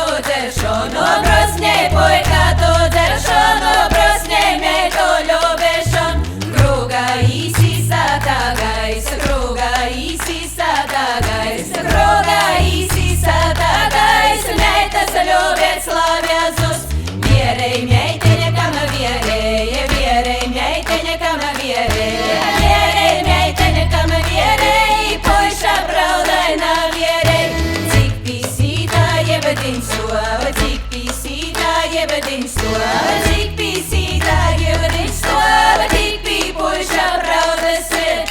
tu dzeršanu, brosnei puika tu dzeršanu, brosnei meitu ļubešanu. Kruga īsīsātā gaisa, kruga īsīsātā gaisa, kruga īsīsātā gaisa, meitas ļubēt slavjazus. Vierei meiteņa, kam vierēja, vierei meiteņa, kam vierēja, vierei meiteņa, kam vierēja, puiša braudaina vierei. Cik pisītā jebediņ stova, cik pisītā jebediņ stova, cik pisītā jebediņ stova, tik pī puiša braudas ir.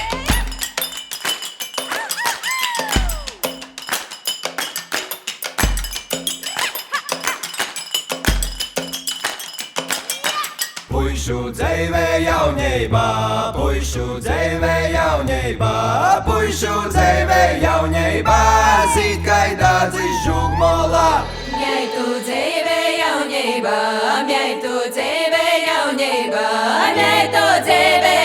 Puišu dzīvē jaunībā, puišu dzīvē jaunībā, puišu dzīvē jaunībā, zīt kaidā dzižugmolā. Mjai tu dzīvē jaunībā, mjai tu dzīvē jaunībā, mjai tu dzīvē